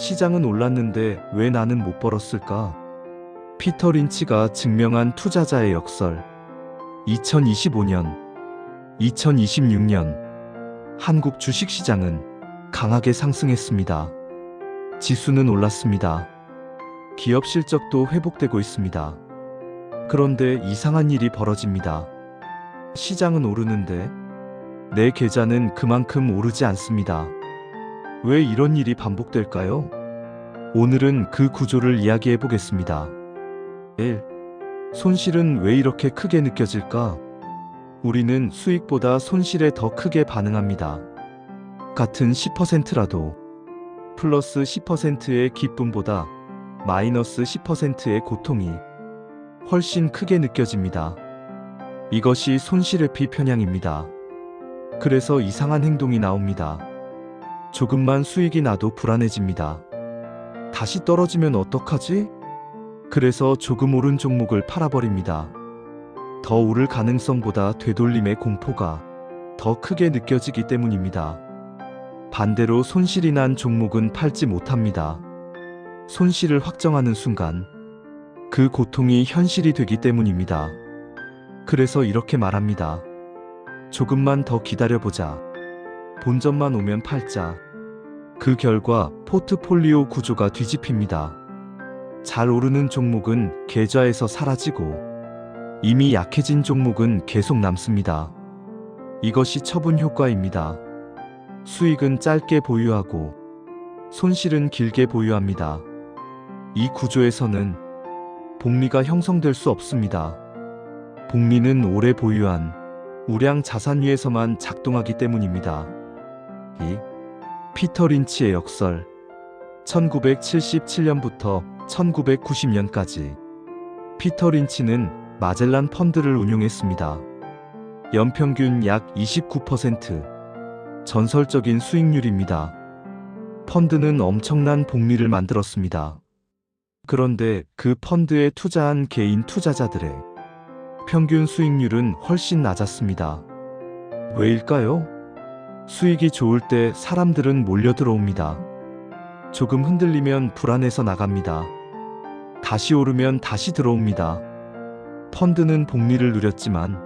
시장은 올랐는데 왜 나는 못 벌었을까? 피터 린치가 증명한 투자자의 역설. 2025년, 2026년 한국 주식시장은 강하게 상승했습니다. 지수는 올랐습니다. 기업 실적도 회복되고 있습니다. 그런데 이상한 일이 벌어집니다. 시장은 오르는데 내 계좌는 그만큼 오르지 않습니다. 왜 이런 일이 반복될까요? 오늘은 그 구조를 이야기해 보겠습니다. 1. 손실은 왜 이렇게 크게 느껴질까? 우리는 수익보다 손실에 더 크게 반응합니다. 같은 10%라도 플러스 10%의 기쁨보다 마이너스 10%의 고통이 훨씬 크게 느껴집니다. 이것이 손실회피 편향입니다. 그래서 이상한 행동이 나옵니다. 조금만 수익이 나도 불안해집니다. 다시 떨어지면 어떡하지? 그래서 조금 오른 종목을 팔아버립니다. 더 오를 가능성보다 되돌림의 공포가 더 크게 느껴지기 때문입니다. 반대로 손실이 난 종목은 팔지 못합니다. 손실을 확정하는 순간 그 고통이 현실이 되기 때문입니다. 그래서 이렇게 말합니다. 조금만 더 기다려보자. 본전만 오면 팔자. 그 결과 포트폴리오 구조가 뒤집힙니다. 잘 오르는 종목은 계좌에서 사라지고 이미 약해진 종목은 계속 남습니다. 이것이 처분 효과입니다. 수익은 짧게 보유하고 손실은 길게 보유합니다. 이 구조에서는 복리가 형성될 수 없습니다. 복리는 오래 보유한 우량 자산 위에서만 작동하기 때문입니다. 2. 피터 린치의 역설. 1977년부터 1990년까지 피터 린치는 마젤란 펀드를 운용했습니다. 연평균 약 29%. 전설적인 수익률입니다. 펀드는 엄청난 복리를 만들었습니다. 그런데 그 펀드에 투자한 개인 투자자들의 평균 수익률은 훨씬 낮았습니다. 왜일까요? 수익이 좋을 때 사람들은 몰려들어옵니다. 조금 흔들리면 불안해서 나갑니다. 다시 오르면 다시 들어옵니다. 펀드는 복리를 누렸지만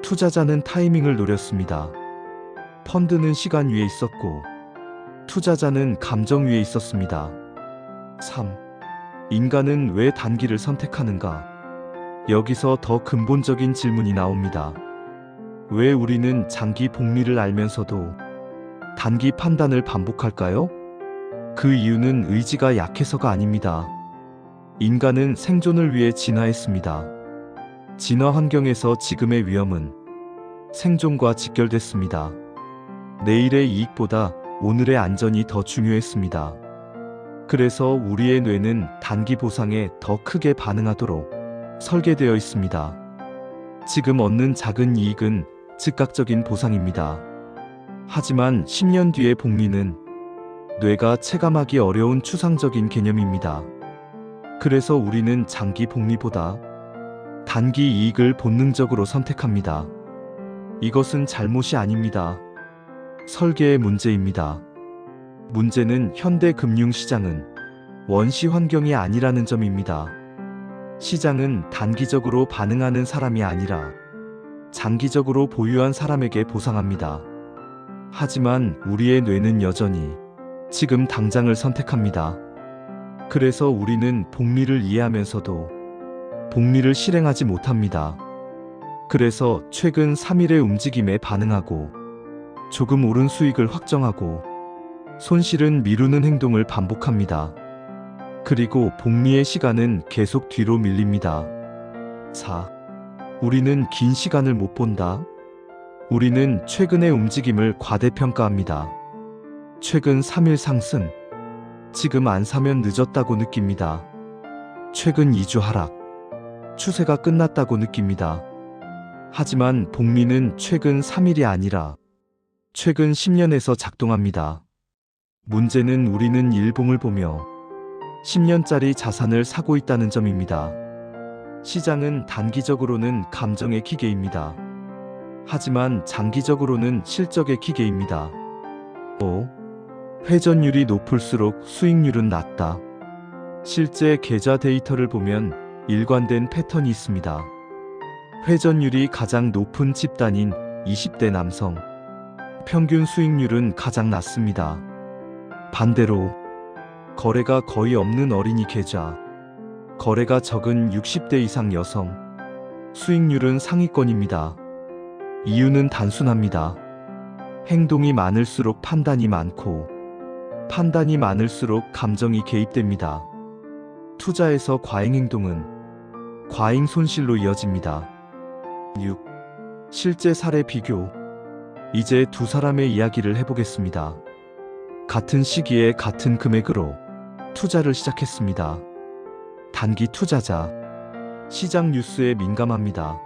투자자는 타이밍을 노렸습니다. 펀드는 시간 위에 있었고 투자자는 감정 위에 있었습니다. 3. 인간은 왜 단기를 선택하는가? 여기서 더 근본적인 질문이 나옵니다. 왜 우리는 장기 복리를 알면서도 단기 판단을 반복할까요? 그 이유는 의지가 약해서가 아닙니다. 인간은 생존을 위해 진화했습니다. 진화 환경에서 지금의 위험은 생존과 직결됐습니다. 내일의 이익보다 오늘의 안전이 더 중요했습니다. 그래서 우리의 뇌는 단기 보상에 더 크게 반응하도록 설계되어 있습니다. 지금 얻는 작은 이익은 즉각적인 보상입니다. 하지만 10년 뒤의 복리는 뇌가 체감하기 어려운 추상적인 개념입니다. 그래서 우리는 장기 복리보다 단기 이익을 본능적으로 선택합니다. 이것은 잘못이 아닙니다. 설계의 문제입니다. 문제는 현대 금융시장은 원시 환경이 아니라는 점입니다. 시장은 단기적으로 반응하는 사람이 아니라 장기적으로 보유한 사람에게 보상합니다. 하지만 우리의 뇌는 여전히 지금 당장을 선택합니다. 그래서 우리는 복리를 이해하면서도 복리를 실행하지 못합니다. 그래서 최근 3일의 움직임에 반응하고 조금 오른 수익을 확정하고 손실은 미루는 행동을 반복합니다. 그리고 복리의 시간은 계속 뒤로 밀립니다. 4. 우리는 긴 시간을 못 본다. 우리는 최근의 움직임을 과대평가합니다. 최근 3일 상승. 지금 안 사면 늦었다고 느낍니다. 최근 2주 하락. 추세가 끝났다고 느낍니다. 하지만 복리는 최근 3일이 아니라 최근 10년에서 작동합니다. 문제는 우리는 일봉을 보며 10년짜리 자산을 사고 있다는 점입니다. 시장은 단기적으로는 감정의 기계입니다. 하지만 장기적으로는 실적의 기계입니다. 5. 회전율이 높을수록 수익률은 낮다. 실제 계좌 데이터를 보면 일관된 패턴이 있습니다. 회전율이 가장 높은 집단인 20대 남성, 평균 수익률은 가장 낮습니다. 반대로 거래가 거의 없는 어린이 계좌, 거래가 적은 60대 이상 여성, 수익률은 상위권입니다. 이유는 단순합니다. 행동이 많을수록 판단이 많고, 판단이 많을수록 감정이 개입됩니다. 투자에서 과잉 행동은 과잉 손실로 이어집니다. 6. 실제 사례 비교. 이제 두 사람의 이야기를 해보겠습니다. 같은 시기에 같은 금액으로 투자를 시작했습니다. 단기 투자자. 시장 뉴스에 민감합니다.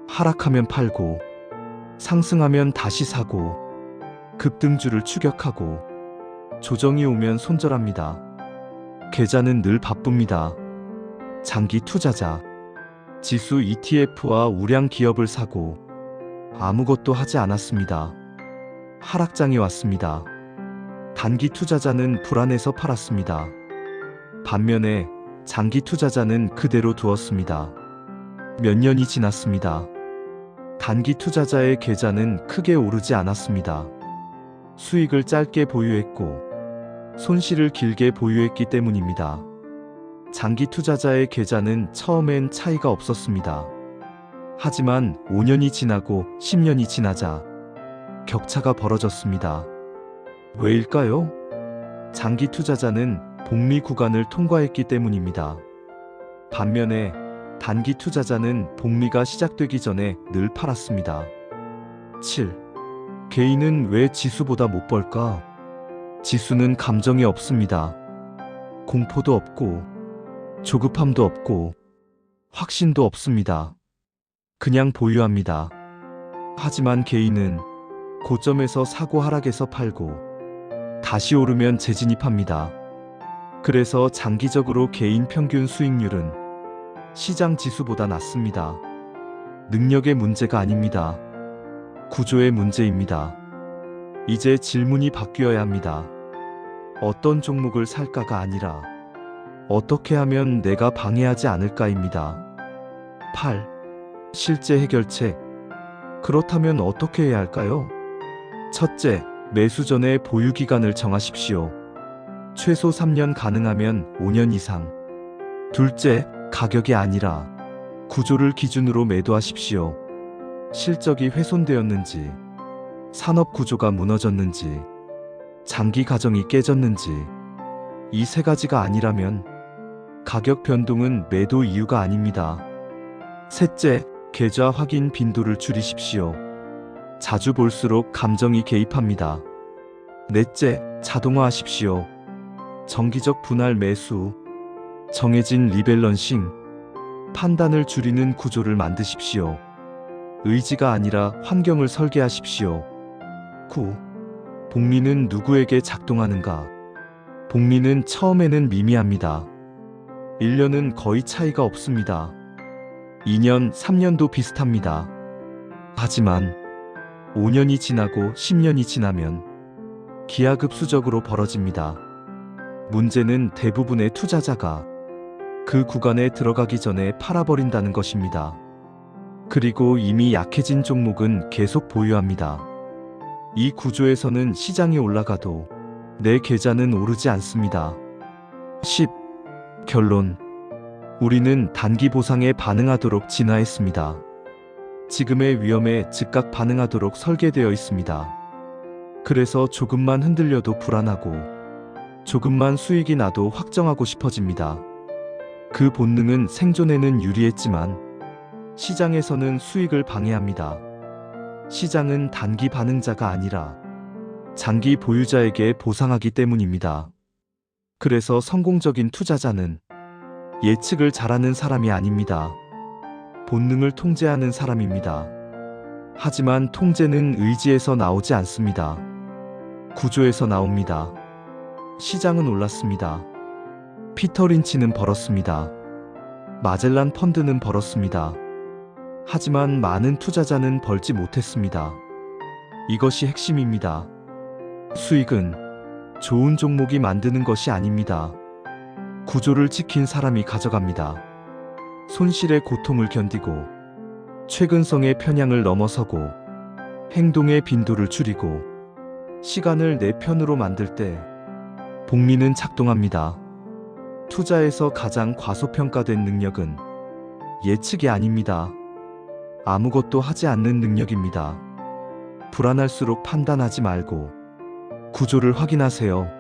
하락하면 팔고, 상승하면 다시 사고, 급등주를 추격하고, 조정이 오면 손절합니다. 계좌는 늘 바쁩니다. 장기 투자자. 지수 ETF와 우량 기업을 사고 아무것도 하지 않았습니다. 하락장이 왔습니다. 단기 투자자는 불안해서 팔았습니다. 반면에 장기 투자자는 그대로 두었습니다. 몇 년이 지났습니다. 단기 투자자의 계좌는 크게 오르지 않았습니다. 수익을 짧게 보유했고 손실을 길게 보유했기 때문입니다. 장기 투자자의 계좌는 처음엔 차이가 없었습니다. 하지만 5년이 지나고 10년이 지나자 격차가 벌어졌습니다. 왜일까요? 장기 투자자는 복리 구간을 통과했기 때문입니다. 반면에 단기 투자자는 복리가 시작되기 전에 늘 팔았습니다. 7. 개인은 왜 지수보다 못 벌까? 지수는 감정이 없습니다. 공포도 없고, 조급함도 없고, 확신도 없습니다. 그냥 보유합니다. 하지만 개인은 고점에서 사고 하락에서 팔고, 다시 오르면 재진입합니다. 그래서 장기적으로 개인 평균 수익률은 시장 지수보다 낮습니다. 능력의 문제가 아닙니다. 구조의 문제입니다. 이제 질문이 바뀌어야 합니다. 어떤 종목을 살까가 아니라 어떻게 하면 내가 방해하지 않을까입니다. 8. 실제 해결책. 그렇다면 어떻게 해야 할까요? 첫째, 매수 전에 보유 기간을 정하십시오. 최소 3년, 가능하면 5년 이상. 둘째, 가격이 아니라 구조를 기준으로 매도하십시오. 실적이 훼손되었는지, 산업 구조가 무너졌는지, 장기 가정이 깨졌는지, 이 세 가지가 아니라면 가격 변동은 매도 이유가 아닙니다. 셋째, 계좌 확인 빈도를 줄이십시오. 자주 볼수록 감정이 개입합니다. 넷째, 자동화하십시오. 정기적 분할 매수, 정해진 리밸런싱, 판단을 줄이는 구조를 만드십시오. 의지가 아니라 환경을 설계하십시오. 9. 복리는 누구에게 작동하는가? 복리는 처음에는 미미합니다. 1년은 거의 차이가 없습니다. 2년, 3년도 비슷합니다. 하지만 5년이 지나고 10년이 지나면 기하급수적으로 벌어집니다. 문제는 대부분의 투자자가 그 구간에 들어가기 전에 팔아버린다는 것입니다. 그리고 이미 약해진 종목은 계속 보유합니다. 이 구조에서는 시장이 올라가도 내 계좌는 오르지 않습니다. 10. 결론. 우리는 단기 보상에 반응하도록 진화했습니다. 지금의 위험에 즉각 반응하도록 설계되어 있습니다. 그래서 조금만 흔들려도 불안하고 조금만 수익이 나도 확정하고 싶어집니다. 그 본능은 생존에는 유리했지만 시장에서는 수익을 방해합니다. 시장은 단기 반응자가 아니라 장기 보유자에게 보상하기 때문입니다. 그래서 성공적인 투자자는 예측을 잘하는 사람이 아닙니다. 본능을 통제하는 사람입니다. 하지만 통제는 의지에서 나오지 않습니다. 구조에서 나옵니다. 시장은 올랐습니다. 피터 린치는 벌었습니다. 마젤란 펀드는 벌었습니다. 하지만 많은 투자자는 벌지 못했습니다. 이것이 핵심입니다. 수익은 좋은 종목이 만드는 것이 아닙니다. 구조를 지킨 사람이 가져갑니다. 손실의 고통을 견디고 최근성의 편향을 넘어서고 행동의 빈도를 줄이고 시간을 내 편으로 만들 때 복리는 작동합니다. 투자에서 가장 과소평가된 능력은 예측이 아닙니다. 아무것도 하지 않는 능력입니다. 불안할수록 판단하지 말고 구조를 확인하세요.